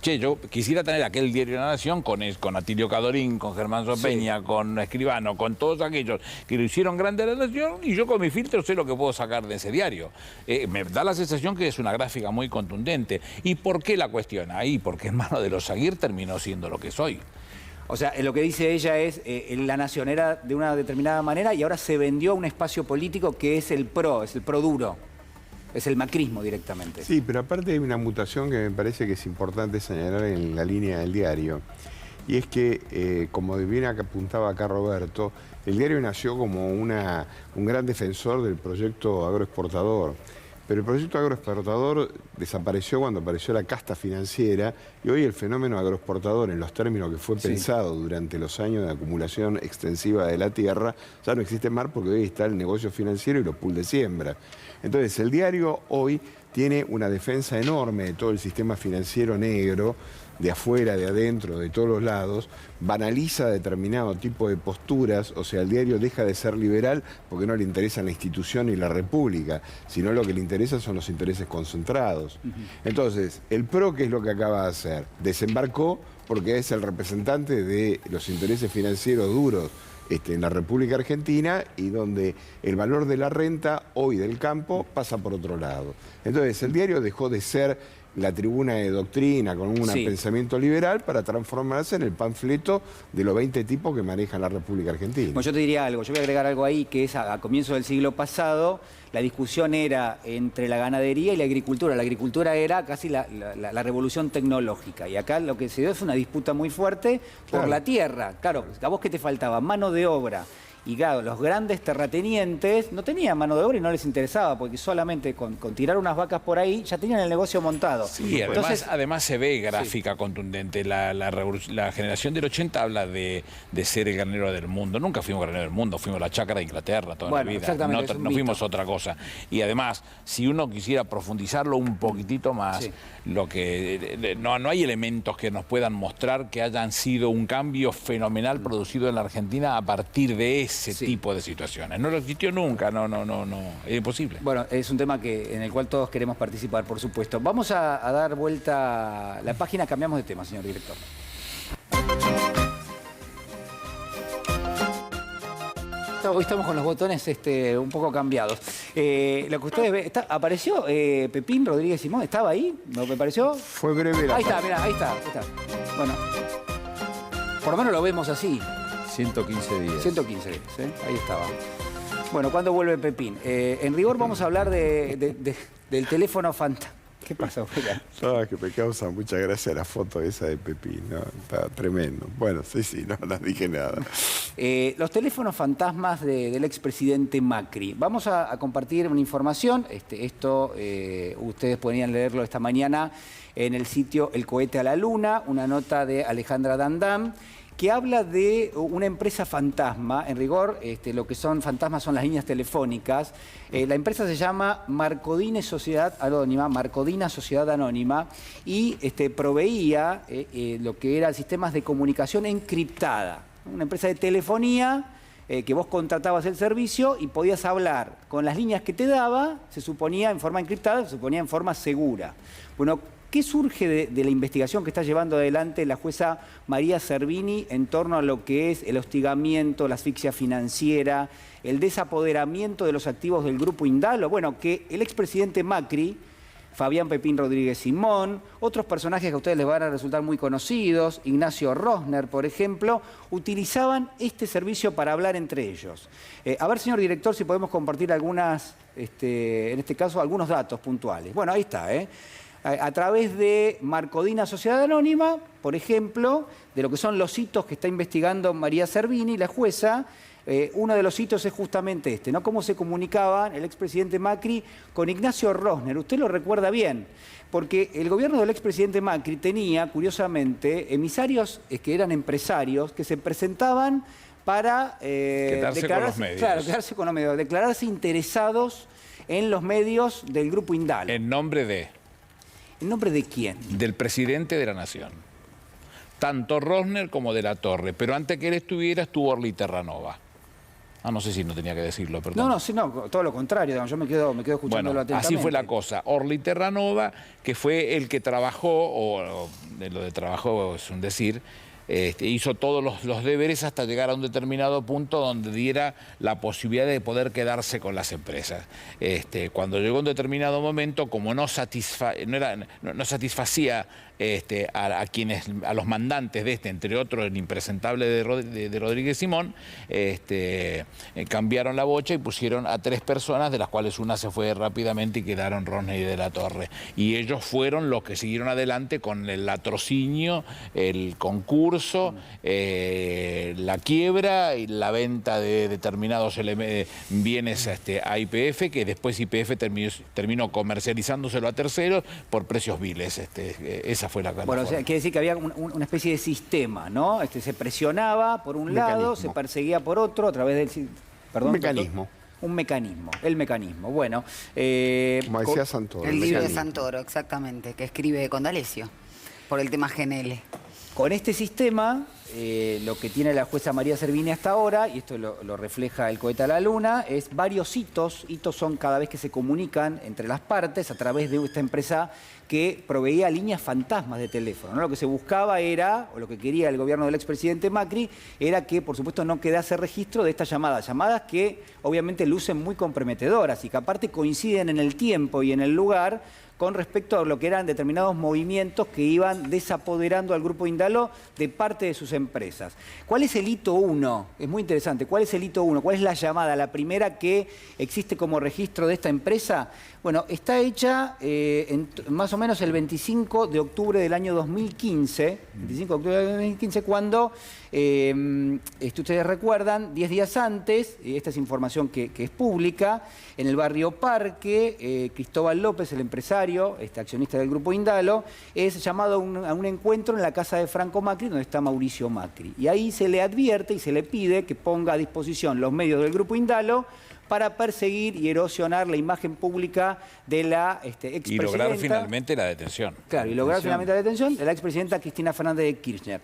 Che, yo quisiera tener aquel diario de la Nación con Atilio Cadorín, con Germán Sopeña, con Escribano, con todos aquellos que lo hicieron grande a la Nación, y yo con mi filtro sé lo que puedo sacar de ese diario. Me da la sensación que es una gráfica muy contundente. ¿Y por qué la cuestiona? Ahí, porque en mano de los Aguirre terminó siendo lo que soy. O sea, lo que dice ella es, la Nación era de una determinada manera y ahora se vendió a un espacio político que es el PRO duro. Es el macrismo directamente. Sí, pero aparte hay una mutación que me parece que es importante señalar en la línea del diario. Y es que, como bien acá apuntaba acá Roberto, el diario nació como un gran defensor del proyecto agroexportador. Pero el proyecto agroexportador desapareció cuando apareció la casta financiera y hoy el fenómeno agroexportador, en los términos que fue pensado durante los años de acumulación extensiva de la tierra, ya no existe más porque hoy está el negocio financiero y los pools de siembra. Entonces, el diario hoy tiene una defensa enorme de todo el sistema financiero negro, de afuera, de adentro, de todos los lados, banaliza determinado tipo de posturas, o sea, el diario deja de ser liberal porque no le interesa la institución y la república, sino lo que le interesa son los intereses concentrados. Entonces, el PRO, ¿qué es lo que acaba de hacer? Desembarcó porque es el representante de los intereses financieros duros en la República Argentina y donde el valor de la renta hoy del campo pasa por otro lado. Entonces, el diario dejó de ser la tribuna de doctrina con un pensamiento liberal para transformarse en el panfleto de los 20 tipos que manejan la República Argentina. Bueno, yo te diría algo, yo voy a agregar algo ahí, que es a comienzos del siglo pasado, la discusión era entre la ganadería y la agricultura. La agricultura era casi la revolución tecnológica. Y acá lo que se dio es una disputa muy fuerte por la tierra. Claro, ¿a vos qué te faltaba? Mano de obra. Y claro, los grandes terratenientes no tenían mano de obra y no les interesaba, porque solamente con tirar unas vacas por ahí ya tenían el negocio montado. Sí, entonces, además se ve gráfica contundente. La generación del 80 habla de ser el granero del mundo. Nunca fuimos granero del mundo, fuimos la chacra de Inglaterra toda la vida. Exactamente, No fuimos otra cosa. Y además, si uno quisiera profundizarlo un poquitito más, lo que no hay elementos que nos puedan mostrar que hayan sido un cambio fenomenal producido en la Argentina a partir de ese tipo de situaciones. No lo existió nunca, no, es imposible. Bueno, es un tema en el cual todos queremos participar, por supuesto. Vamos a dar vuelta la página, cambiamos de tema, señor director. Hoy estamos con los botones un poco cambiados. Lo que ustedes ven, ¿apareció Pepín Rodríguez Simón? ¿Estaba ahí? ¿No me pareció? Fue breve la Ahí está, mirá, ahí está. Bueno, por lo menos lo vemos así. 115 días. 115 días, ahí estaba. Bueno, ¿cuándo vuelve Pepín? En rigor vamos a hablar del teléfono fantasma. ¿Qué pasa, Julia? No, que me causa mucha gracia la foto esa de Pepín, ¿no? Está tremendo. Bueno, no dije nada. Los teléfonos fantasmas del expresidente Macri. Vamos a compartir una información. Ustedes podrían leerlo esta mañana en el sitio El Cohete a la Luna, una nota de Alejandra Dandam, que habla de una empresa fantasma. En rigor, lo que son fantasmas son las líneas telefónicas. La empresa se llama Marcodina Sociedad Anónima y proveía lo que eran sistemas de comunicación encriptada. Una empresa de telefonía que vos contratabas el servicio y podías hablar con las líneas que te daba, se suponía en forma encriptada, se suponía en forma segura. Bueno, ¿qué surge de la investigación que está llevando adelante la jueza María Servini en torno a lo que es el hostigamiento, la asfixia financiera, el desapoderamiento de los activos del Grupo Indalo? Bueno, que el expresidente Macri, Fabián Pepín Rodríguez Simón, otros personajes que a ustedes les van a resultar muy conocidos, Ignacio Rosner, por ejemplo, utilizaban este servicio para hablar entre ellos. A ver, señor director, si podemos compartir algunas, en este caso, algunos datos puntuales. Bueno, ahí está, a través de Marcodina Sociedad Anónima, por ejemplo, de lo que son los hitos que está investigando María Servini, la jueza. Uno de los hitos es justamente ¿no? Cómo se comunicaban el expresidente Macri con Ignacio Rosner. Usted lo recuerda bien, porque el gobierno del expresidente Macri tenía, curiosamente, emisarios que eran empresarios que se presentaban para quedarse con los medios. Claro, quedarse con los medios, declararse interesados en los medios del Grupo Indalo. ¿En nombre de? ¿En nombre de quién? Del presidente de la Nación. Tanto Rosner como de la Torre. Pero antes que él estuvo Orly Terranova. No sé si no tenía que decirlo, perdón. No, todo lo contrario. Yo me quedo escuchándolo atentamente. Así fue la cosa. Orly Terranova, que fue el que trabajó, o lo de trabajó es un decir, hizo todos los deberes hasta llegar a un determinado punto donde diera la posibilidad de poder quedarse con las empresas. Cuando llegó un determinado momento, como no satisfacía a los mandantes entre otros el impresentable de Rodríguez Simón, cambiaron la bocha y pusieron a 3 personas, de las cuales una se fue rápidamente y quedaron Rosner y de la Torre. Y ellos fueron los que siguieron adelante con el latrocinio, el concurso, la quiebra y la venta de determinados bienes a YPF, que después YPF terminó comercializándoselo a terceros por precios viles. Esa fue la cosa. Bueno, o sea, quiere decir que había una especie de sistema, ¿no? Se presionaba por un lado, se perseguía por otro a través del... Perdón, un mecanismo. Un mecanismo, el mecanismo. Bueno, como decía Santoro. El libro de Santoro, exactamente, que escribe con D'Alessio por el tema GNL. Con este sistema, lo que tiene la jueza María Servini hasta ahora, y esto lo refleja el cohete a la luna, es varios hitos. Hitos son cada vez que se comunican entre las partes a través de esta empresa que proveía líneas fantasmas de teléfono, ¿no? Lo que se buscaba era, o lo que quería el gobierno del expresidente Macri, era que, por supuesto, no quedase registro de estas llamadas. Llamadas que, obviamente, lucen muy comprometedoras y que, aparte, coinciden en el tiempo y en el lugar con respecto a lo que eran determinados movimientos que iban desapoderando al Grupo Indalo de parte de sus empresas. ¿Cuál es el hito 1? Es muy interesante. ¿Cuál es el hito 1? ¿Cuál es la llamada? La primera que existe como registro de esta empresa. Bueno, está hecha más o menos el 25 de octubre del año 2015, 25 de octubre del 2015, cuando, ustedes recuerdan, 10 días antes, esta es información que es pública, en el barrio Parque, Cristóbal López, el empresario, accionista del Grupo Indalo, es llamado a un encuentro en la casa de Franco Macri, donde está Mauricio Macri. Y ahí se le advierte y se le pide que ponga a disposición los medios del Grupo Indalo para perseguir y erosionar la imagen pública de la expresidenta. Y lograr finalmente la detención. Claro, y lograr finalmente la detención de la expresidenta Cristina Fernández de Kirchner.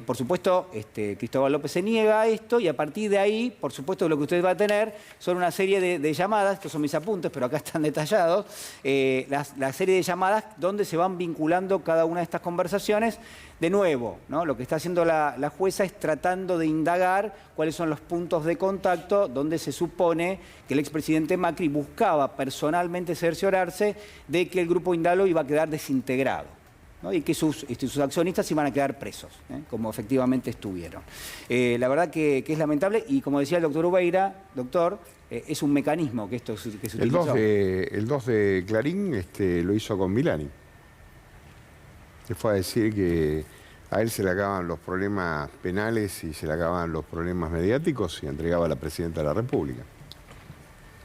Por supuesto, Cristóbal López se niega a esto y a partir de ahí, por supuesto, lo que usted va a tener son una serie de llamadas, estos son mis apuntes, pero acá están detallados, la serie de llamadas donde se van vinculando cada una de estas conversaciones. De nuevo, ¿no? Lo que está haciendo la jueza es tratando de indagar cuáles son los puntos de contacto donde se supone que el expresidente Macri buscaba personalmente cerciorarse de que el Grupo Indalo iba a quedar desintegrado, ¿no? Y que sus accionistas iban a quedar presos, como efectivamente estuvieron. La verdad que es lamentable y, como decía el doctor Ubeira, doctor, es un mecanismo que se utilizó. El 2 de Clarín lo hizo con Milani. Se fue a decir que a él se le acaban los problemas penales y se le acaban los problemas mediáticos y entregaba a la presidenta de la República.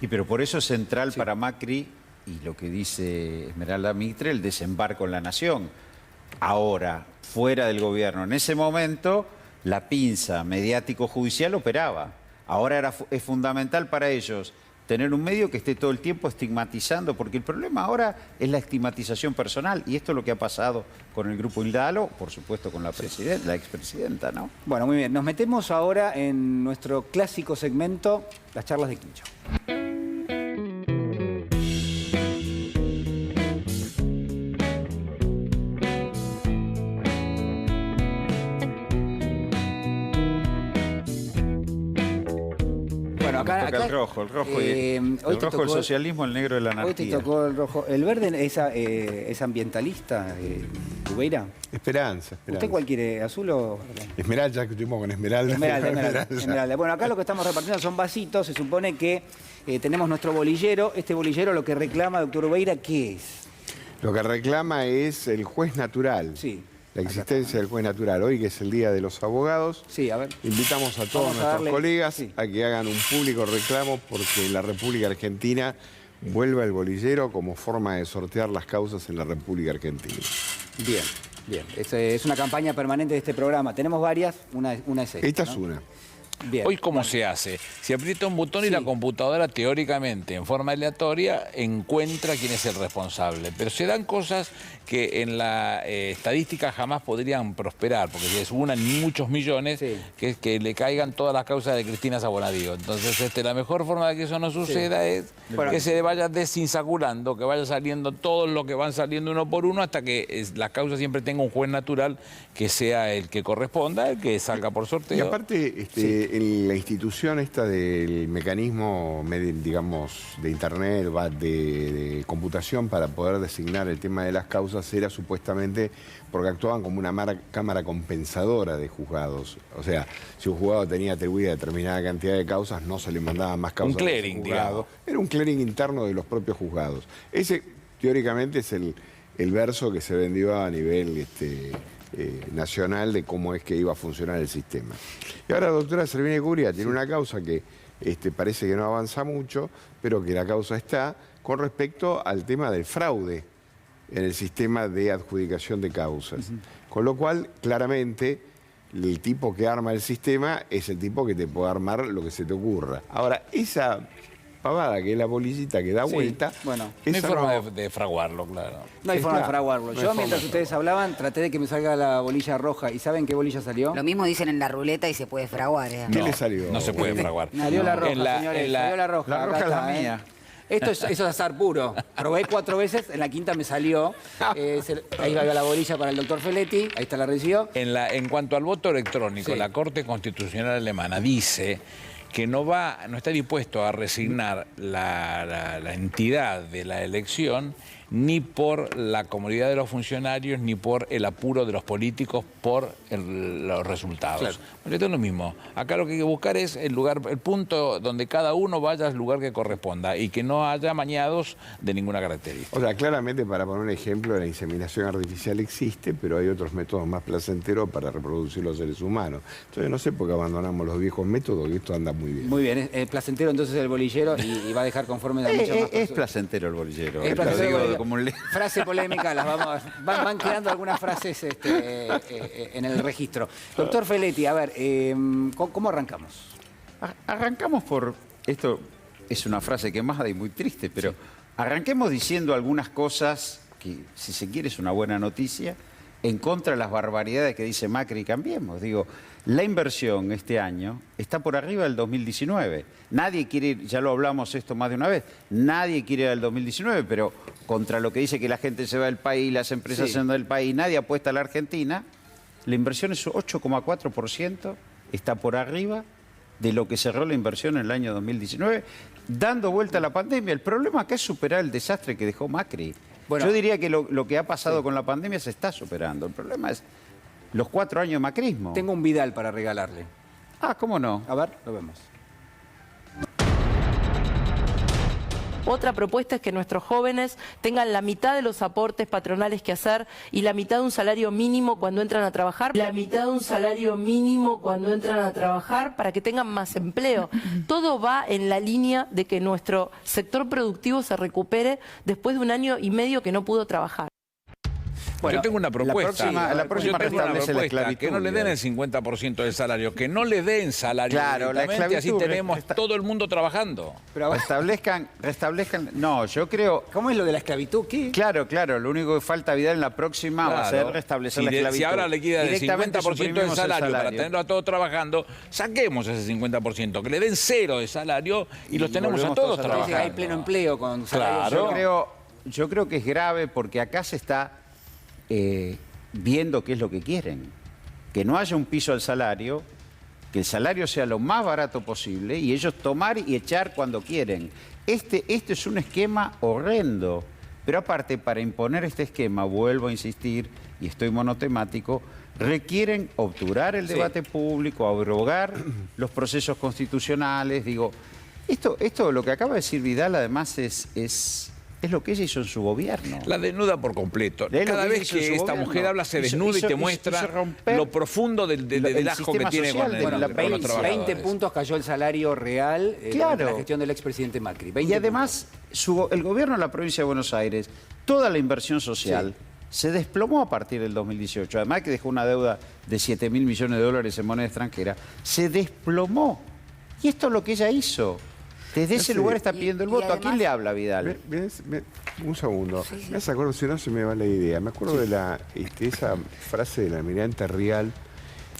Y pero por eso es central para Macri, y lo que dice Esmeralda Mitre, el desembarco en la nación. Ahora, fuera del gobierno, en ese momento, la pinza mediático-judicial operaba. Ahora es fundamental para ellos tener un medio que esté todo el tiempo estigmatizando, porque el problema ahora es la estigmatización personal, y esto es lo que ha pasado con el Grupo Indalo, por supuesto con la expresidenta, ¿no? Bueno, muy bien. Nos metemos ahora en nuestro clásico segmento, las charlas de Quincho. Acá el rojo el socialismo, el negro de la anarquía. Hoy te tocó el rojo. ¿El verde es ambientalista, Ubeira? Esperanza. ¿Usted cuál quiere, azul o...? Esmeralda, que estuvimos con Esmeralda. Esmeralda. Bueno, acá lo que estamos repartiendo son vasitos. Se supone que tenemos nuestro bolillero. Este bolillero lo que reclama, doctor Ubeira, ¿qué es? Lo que reclama es el juez natural. Sí. La existencia del juez natural. Hoy, que es el Día de los Abogados, sí, a ver. Invitamos a todos nuestros colegas a que hagan un público reclamo porque en la República Argentina vuelva el bolillero como forma de sortear las causas en la República Argentina. Bien, bien. Es una campaña permanente de este programa. Tenemos varias, una es esta. Esta es una. Bien. Hoy, ¿cómo se hace? Se aprieta un botón y la computadora, teóricamente, en forma aleatoria, encuentra quién es el responsable. Pero se dan cosas que en la estadística jamás podrían prosperar, porque si es una en muchos millones, que es que le caigan todas las causas de Cristina Sabonadío. Entonces, la mejor forma de que eso no suceda es que se vaya desinsaculando, que vaya saliendo todos los que van saliendo uno por uno, hasta que la causa siempre tenga un juez natural que sea el que corresponda, el que salga por sorteo. Y aparte, en la institución esta del mecanismo, digamos, de internet, de computación para poder designar el tema de las causas, era supuestamente porque actuaban como una cámara compensadora de juzgados. O sea, si un juzgado tenía atribuida determinada cantidad de causas, no se le mandaban más causas. Un clearing, digamos. Era un clearing interno de los propios juzgados. Ese, teóricamente, es el verso que se vendió a nivel nacional de cómo es que iba a funcionar el sistema. Y ahora, doctora Servini de Cubría tiene una causa que parece que no avanza mucho, pero que la causa está con respecto al tema del fraude en el sistema de adjudicación de causas. Con lo cual, claramente, el tipo que arma el sistema es el tipo que te puede armar lo que se te ocurra. Ahora, esa pavada, que es la bolillita que da vuelta. Bueno, No hay esa forma de fraguarlo, claro. No hay forma de Claro, fraguarlo. no hay Yo, forma mientras de ustedes hablaban, traté de que me salga la bolilla roja. ¿Y saben qué bolilla salió? Lo mismo dicen en la ruleta y se puede fraguar. ¿Qué No, le salió? No se puede fraguar. Salió la roja, En la- señores. en la- Salió la roja. La Acá roja es la está, mía. Eso es azar puro. Probé 4 veces, en la quinta me salió. Ahí va la bolilla para el doctor Feletti. Ahí está, la recibió. En cuanto al voto electrónico, Sí. la Corte Constitucional Alemana dice que no está dispuesto a resignar la entidad de la elección ni por la comodidad de los funcionarios ni por el apuro de los políticos por los resultados. Claro. Bueno, esto es lo mismo. Acá lo que hay que buscar es el punto donde cada uno vaya al lugar que corresponda y que no haya amañados de ninguna característica. O sea, claramente, para poner un ejemplo, la inseminación artificial existe, pero hay otros métodos más placenteros para reproducir los seres humanos. Entonces, no sé por qué abandonamos los viejos métodos, que esto anda muy bien. Muy bien, es placentero entonces el bolillero y va a dejar conforme a muchas más Es personas. placentero el bolillero. Es Lo placentero digo el bolillero. como un Frase polémica, van quedando algunas frases en el registro. Doctor Feletti, a ver, ¿cómo arrancamos? Arrancamos por... Esto es una frase quemada y muy triste, pero arranquemos diciendo algunas cosas que, si se quiere, es una buena noticia, en contra de las barbaridades que dice Macri y Cambiemos. Digo, la inversión este año está por arriba del 2019. Nadie quiere ir, ya lo hablamos esto más de una vez, nadie quiere ir al 2019, pero contra lo que dice que la gente se va del país, las empresas se van del país, nadie apuesta a la Argentina, la inversión es 8,4%, está por arriba de lo que cerró la inversión en el año 2019, dando vuelta a la pandemia. El problema acá es superar el desastre que dejó Macri. Bueno, yo diría que lo que ha pasado con la pandemia se está superando. El problema es los 4 años de macrismo. Tengo un Vidal para regalarle. Ah, ¿cómo no? A ver, lo vemos. Otra propuesta es que nuestros jóvenes tengan la mitad de los aportes patronales que hacer y la mitad de un salario mínimo cuando entran a trabajar. La mitad de un salario mínimo cuando entran a trabajar para que tengan más empleo. Todo va en la línea de que nuestro sector productivo se recupere después de 1 año y medio que no pudo trabajar. Bueno, yo tengo una propuesta. la próxima Yo tengo una restablece la propuesta, esclavitud, que no le den el 50% del salario, que no le den salario Claro, la directamente, así esclavitud tenemos todo el mundo trabajando. Pero a ver, Restablezcan. No, yo creo. ¿cómo es lo de la esclavitud? ¿Qué? Claro, lo único que falta Vidal en la próxima va a ser restablecer la esclavitud. Si ahora le queda el Directamente 50% del suprimimos el salario para tenerlo a todos trabajando, saquemos ese 50%, que le den 0 de salario y los tenemos a volvemos todos todos a trabajando. Dice que hay pleno empleo con salarios. Claro. Yo creo que es grave porque acá se está viendo qué es lo que quieren. Que no haya un piso al salario, que el salario sea lo más barato posible y ellos tomar y echar cuando quieren. Este es un esquema horrendo. Pero aparte, para imponer este esquema, vuelvo a insistir, y estoy monotemático, requieren obturar el debate público, abrogar los procesos constitucionales. Digo, esto lo que acaba de decir Vidal, además, es lo que ella hizo en su gobierno. La desnuda por completo. Es lo Cada que vez hizo en que su esta gobierno. mujer habla, se Hizo- desnuda y hizo- te hizo muestra romper lo profundo del el asco que sistema tiene social con, de el, Bueno, la con los 20 trabajadores. puntos cayó el salario real durante la gestión del expresidente Macri. 20 Y además, el gobierno de la provincia de Buenos Aires, toda la inversión social se desplomó a partir del 2018. Además que dejó una deuda de 7.000 millones de dólares en moneda extranjera. Se desplomó. Y esto es lo que ella hizo. Desde ese lugar está pidiendo el voto. ¿A quién le habla Vidal? Un segundo. Me hace acuerdo, si no se me va la idea. Me acuerdo de esa frase del almirante Rial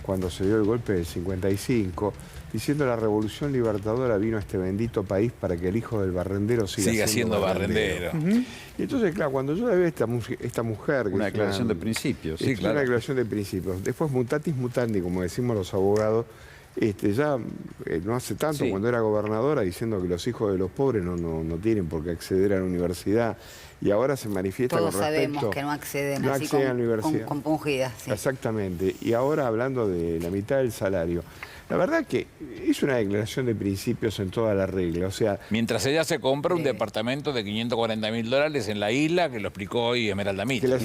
cuando se dio el golpe del 55, diciendo la revolución libertadora vino a este bendito país para que el hijo del barrendero siga siendo barrendero. Y entonces, claro, cuando yo la veo esta mujer... Una declaración de principios. Sí, claro. Una declaración de principios. Después, mutatis mutandi, como decimos los abogados, ya no hace tanto, cuando era gobernadora, diciendo que los hijos de los pobres no tienen por qué acceder a la universidad, y ahora se manifiesta Todos con respecto... sabemos que no acceden, no así acceden a la universidad. compungidas. Sí. Exactamente. Y ahora hablando de la mitad del salario. La verdad que es una declaración de principios en toda la regla. O sea, mientras ella se compra un departamento de $540.000 en la isla, que lo explicó hoy Esmeralda Mitre.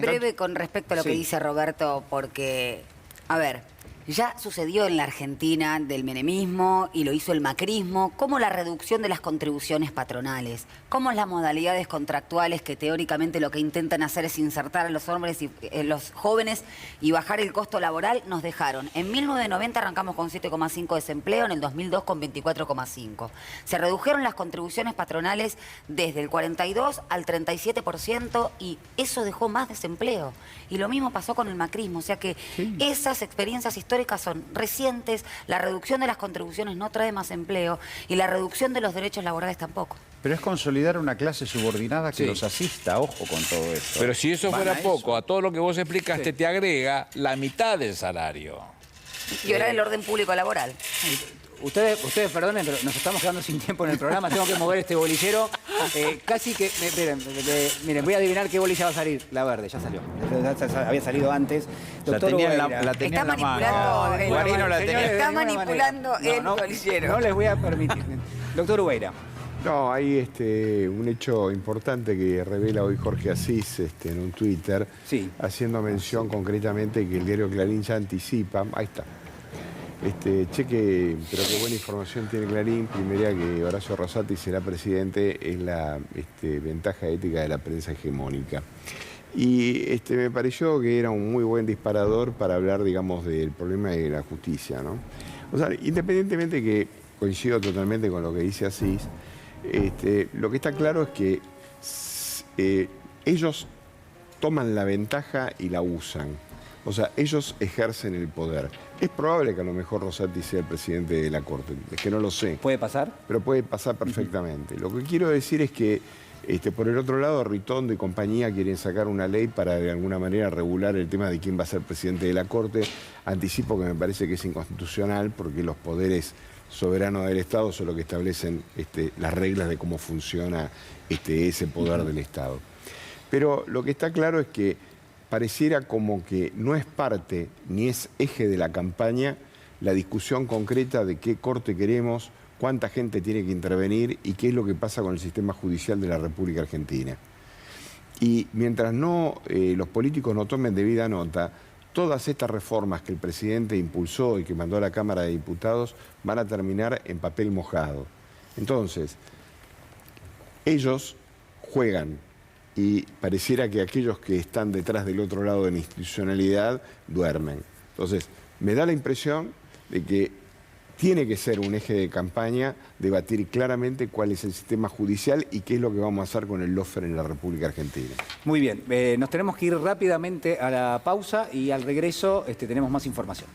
Breve con respecto a lo que dice Roberto, porque, a ver, Ya sucedió en la Argentina del menemismo y lo hizo el macrismo, como la reducción de las contribuciones patronales, como las modalidades contractuales que teóricamente lo que intentan hacer es insertar a los hombres y los jóvenes y bajar el costo laboral, nos dejaron. En 1990 arrancamos con 7,5 desempleo, en el 2002 con 24,5. Se redujeron las contribuciones patronales desde el 42 al 37% y eso dejó más desempleo. Y lo mismo pasó con el macrismo, o sea que esas experiencias históricas son recientes, la reducción de las contribuciones no trae más empleo y la reducción de los derechos laborales tampoco. Pero es consolidar una clase subordinada que los asista, ojo con todo esto. Pero si eso fuera poco, a todo lo que vos explicaste te agrega la mitad del salario. Y ahora el orden público laboral. Ustedes perdonen, pero nos estamos quedando sin tiempo en el programa. Tengo que mover este bolillero. Casi que... Miren, voy a adivinar qué bolilla va a salir. La verde, ya salió. Había salido antes. Doctor la tenía en la mano. Guarino la tenía. Está manipulando el bolillero. No les voy a permitir. Doctor Ubeira. No, hay un hecho importante que revela hoy Jorge Asís en un Twitter, haciendo mención concretamente que el diario Clarín ya anticipa. Ahí está. Cheque, pero qué buena información tiene Clarín. Primera, que Horacio Rosati será presidente, es la ventaja ética de la prensa hegemónica. Y me pareció que era un muy buen disparador para hablar, digamos, del problema de la justicia, ¿no? O sea, independientemente que coincido totalmente con lo que dice Asís, lo que está claro es que ellos toman la ventaja y la usan. O sea, ellos ejercen el poder. Es probable que a lo mejor Rosati sea el presidente de la Corte, es que no lo sé. ¿Puede pasar? Pero puede pasar perfectamente. Lo que quiero decir es que, por el otro lado, Ritondo y compañía quieren sacar una ley para de alguna manera regular el tema de quién va a ser presidente de la Corte. Anticipo que me parece que es inconstitucional porque los poderes soberanos del Estado son los que establecen las reglas de cómo funciona ese poder del Estado. Pero lo que está claro es que pareciera como que no es parte ni es eje de la campaña la discusión concreta de qué corte queremos, cuánta gente tiene que intervenir y qué es lo que pasa con el sistema judicial de la República Argentina. Y mientras los políticos no tomen debida nota, todas estas reformas que el presidente impulsó y que mandó a la Cámara de Diputados van a terminar en papel mojado. Entonces, ellos juegan y pareciera que aquellos que están detrás del otro lado de la institucionalidad duermen. Entonces, me da la impresión de que tiene que ser un eje de campaña debatir claramente cuál es el sistema judicial y qué es lo que vamos a hacer con el lawfare en la República Argentina. Muy bien, nos tenemos que ir rápidamente a la pausa y al regreso tenemos más información.